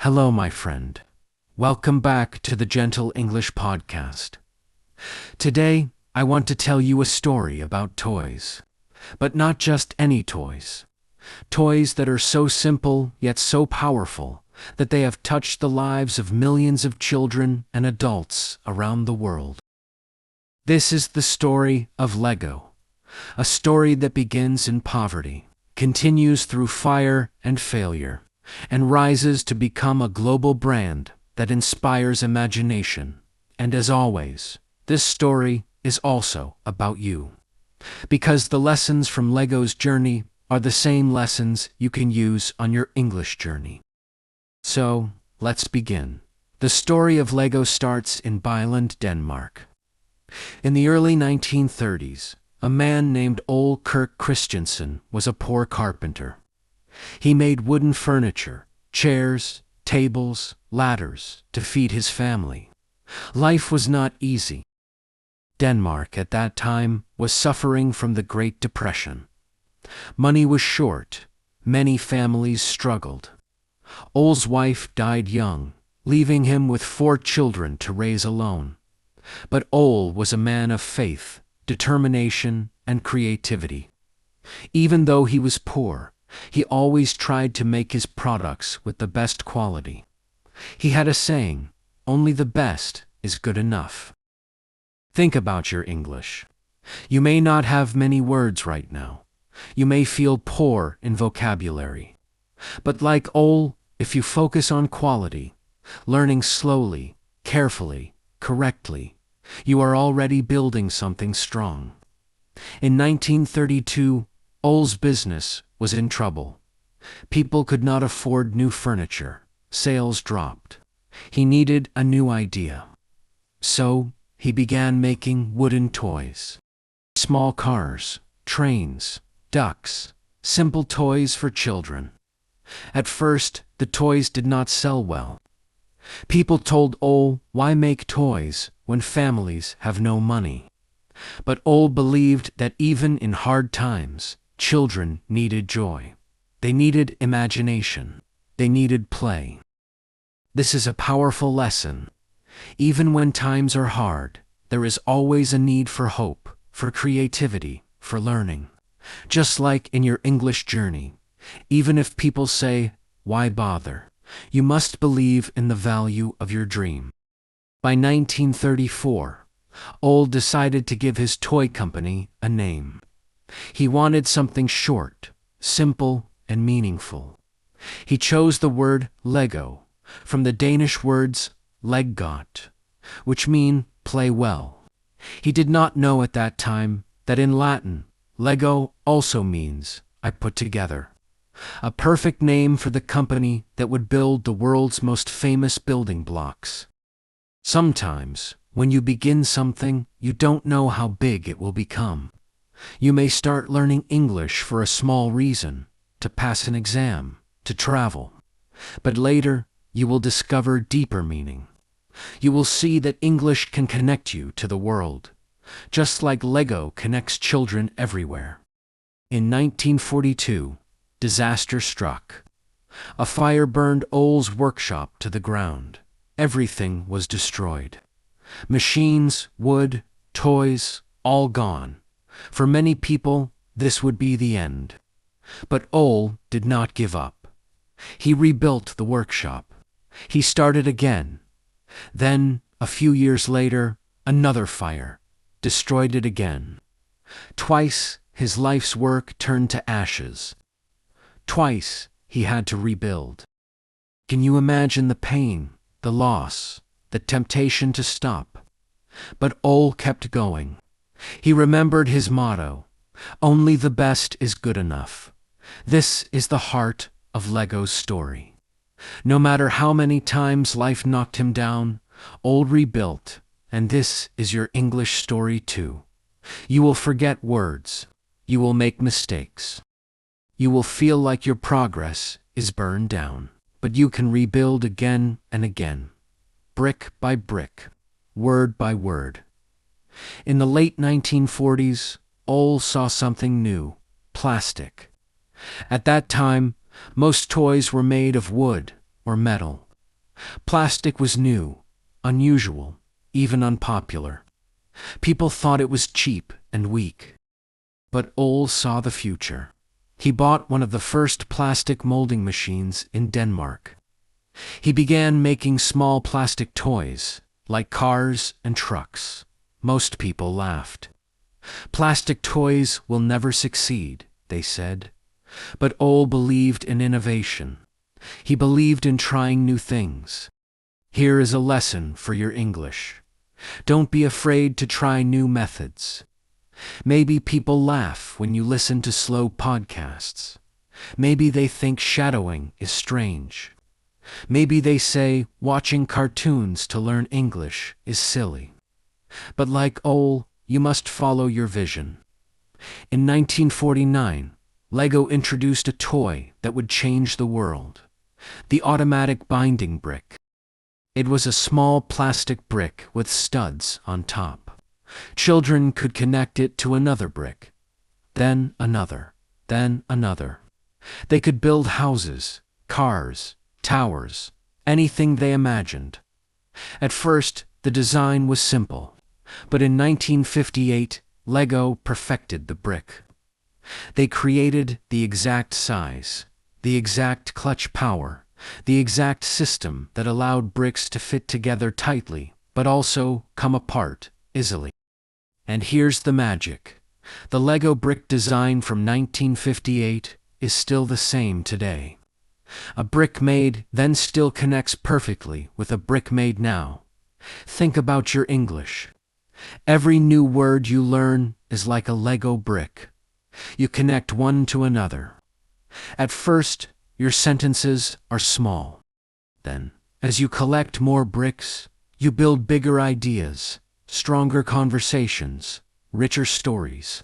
Hello, my friend. Welcome back to the Gentle English Podcast. Today, I want to tell you a story about toys. But not just any toys. Toys that are so simple yet so powerful that they have touched the lives of millions of children and adults around the world. This is the story of Lego, a story that begins in poverty, continues through fire and failure, and rises to become a global brand that inspires imagination. And as always, this story is also about you. Because the lessons from Lego's journey are the same lessons you can use on your English journey. So, let's begin. The story of Lego starts in Billund, Denmark. In the early 1930s, a man named Ole Kirk Christiansen was a poor carpenter. He made wooden furniture, chairs, tables, ladders to feed his family. Life was not easy. Denmark at that time was suffering from the Great Depression. Money was short. Many families struggled. Ole's wife died young, leaving him with 4 children to raise alone. But Ole was a man of faith, determination, and creativity. Even though he was poor, he always tried to make his products with the best quality. He had a saying, "Only the best is good enough." Think about your English. You may not have many words right now. You may feel poor in vocabulary. But like Ole, if you focus on quality, learning slowly, carefully, correctly, you are already building something strong. In 1932, Ole's business was in trouble. People could not afford new furniture. Sales dropped. He needed a new idea. So, he began making wooden toys. Small cars, trains, ducks, simple toys for children. At first, the toys did not sell well. People told Ole, "Why make toys when families have no money?" But Ole believed that even in hard times, children needed joy. They needed imagination. They needed play. This is a powerful lesson. Even when times are hard, there is always a need for hope, for creativity, for learning. Just like in your English journey, even if people say, "Why bother?" you must believe in the value of your dream. By 1934, Ole decided to give his toy company a name. He wanted something short, simple, and meaningful. He chose the word Lego from the Danish words leggot, which mean play well. He did not know at that time that in Latin, Lego also means I put together. A perfect name for the company that would build the world's most famous building blocks. Sometimes, when you begin something, you don't know how big it will become. You may start learning English for a small reason, to pass an exam, to travel. But later, you will discover deeper meaning. You will see that English can connect you to the world, just like Lego connects children everywhere. In 1942, disaster struck. A fire burned Ole's workshop to the ground. Everything was destroyed. Machines, wood, toys, all gone. For many people, this would be the end. But Ole did not give up. He rebuilt the workshop. He started again. Then, a few years later, another fire destroyed it again. Twice, his life's work turned to ashes. Twice, he had to rebuild. Can you imagine the pain, the loss, the temptation to stop? But Ole kept going. He remembered his motto, "Only the best is good enough." This is the heart of Lego's story. No matter how many times life knocked him down, Ole rebuilt, and this is your English story too. You will forget words. You will make mistakes. You will feel like your progress is burned down, but you can rebuild again and again, brick by brick, word by word. In the late 1940s, Ole saw something new, plastic. At that time, most toys were made of wood or metal. Plastic was new, unusual, even unpopular. People thought it was cheap and weak. But Ole saw the future. He bought one of the first plastic molding machines in Denmark. He began making small plastic toys, like cars and trucks. Most people laughed. Plastic toys will never succeed, they said. But Ole believed in innovation. He believed in trying new things. Here is a lesson for your English. Don't be afraid to try new methods. Maybe people laugh when you listen to slow podcasts. Maybe they think shadowing is strange. Maybe they say watching cartoons to learn English is silly. But like Ole, you must follow your vision. In 1949, Lego introduced a toy that would change the world: the automatic binding brick. It was a small plastic brick with studs on top. Children could connect it to another brick, then another, then another. They could build houses, cars, towers, anything they imagined. At first, the design was simple, but in 1958, Lego perfected the brick. They created the exact size, the exact clutch power, the exact system that allowed bricks to fit together tightly, but also come apart easily. And here's the magic. The Lego brick design from 1958 is still the same today. A brick made then still connects perfectly with a brick made now. Think about your English. Every new word you learn is like a Lego brick. You connect one to another. At first, your sentences are small. Then, as you collect more bricks, you build bigger ideas, stronger conversations, richer stories.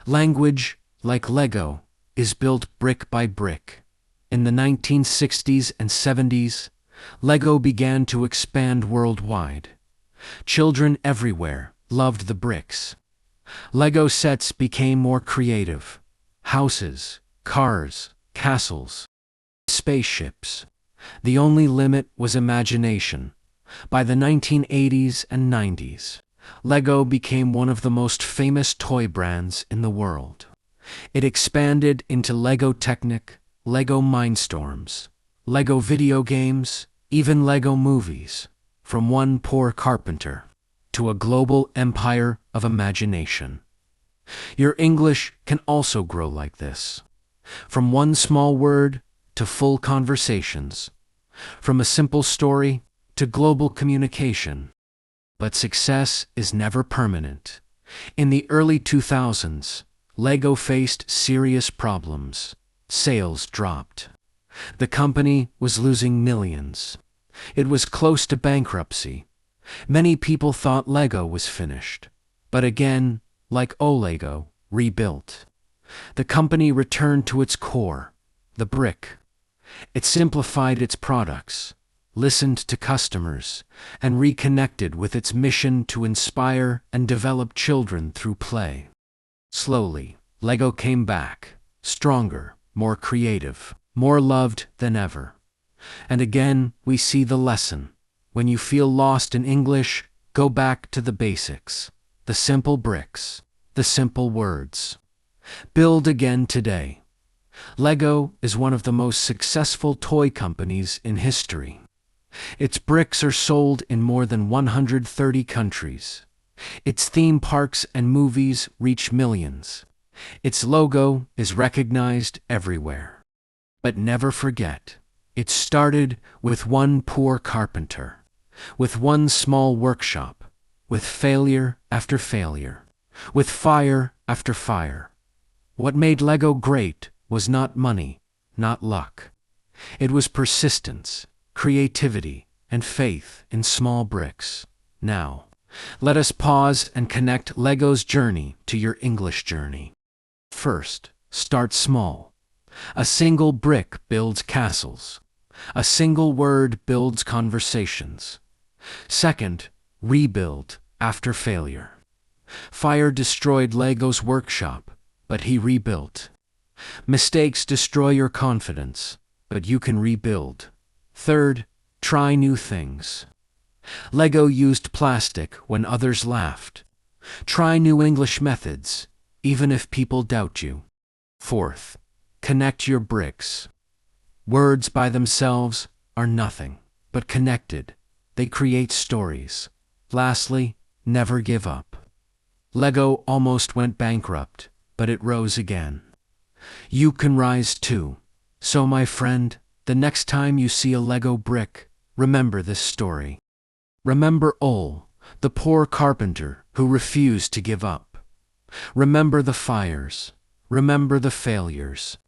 Language, like Lego, is built brick by brick. In the 1960s and 70s, Lego began to expand worldwide. Children everywhere loved the bricks. Lego sets became more creative. Houses, cars, castles, spaceships. The only limit was imagination. By the 1980s and 90s, Lego became one of the most famous toy brands in the world. It expanded into Lego Technic, Lego Mindstorms, Lego video games, even Lego movies, from one poor carpenter to a global empire of imagination. Your English can also grow like this. From one small word to full conversations. From a simple story to global communication. But success is never permanent. In the early 2000s, Lego faced serious problems. Sales dropped. The company was losing millions. It was close to bankruptcy. Many people thought Lego was finished. But again, like Lego, rebuilt. The company returned to its core, the brick. It simplified its products, listened to customers, and reconnected with its mission to inspire and develop children through play. Slowly, Lego came back, stronger, more creative, more loved than ever. And again, we see the lesson. When you feel lost in English, go back to the basics, the simple bricks, the simple words. Build again today. Lego is one of the most successful toy companies in history. Its bricks are sold in more than 130 countries. Its theme parks and movies reach millions. Its logo is recognized everywhere. But never forget, it started with one poor carpenter, with one small workshop, with failure after failure, with fire after fire. What made Lego great was not money, not luck. It was persistence, creativity, and faith in small bricks. Now, let us pause and connect Lego's journey to your English journey. First, start small. A single brick builds castles. A single word builds conversations. Second, rebuild after failure. Fire destroyed Lego's workshop, but he rebuilt. Mistakes destroy your confidence, but you can rebuild. Third, Try new things. Lego used plastic when others laughed. Try new English methods, even if people doubt you. Fourth, connect your bricks. Words by themselves are nothing, but connected, they create stories. Lastly, never give up. Lego almost went bankrupt, but it rose again. You can rise too. So, my friend, the next time you see a Lego brick, remember this story. Remember Ole, the poor carpenter who refused to give up. Remember the fires. Remember the failures.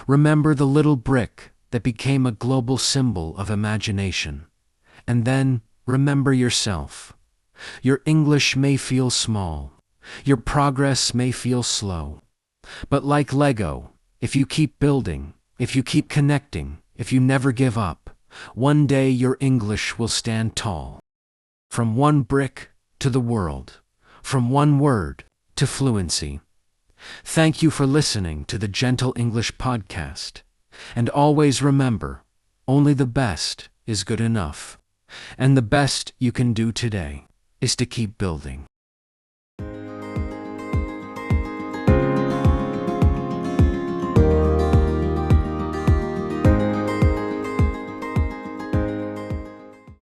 Remember the little brick that became a global symbol of imagination. And then remember yourself. Your English may feel small. Your progress may feel slow. But like Lego, if you keep building, if you keep connecting, if you never give up, one day your English will stand tall. From one brick to the world, from one word to fluency. Thank you for listening to the Gentle English Podcast. And always remember, only the best is good enough. And the best you can do today is to keep building.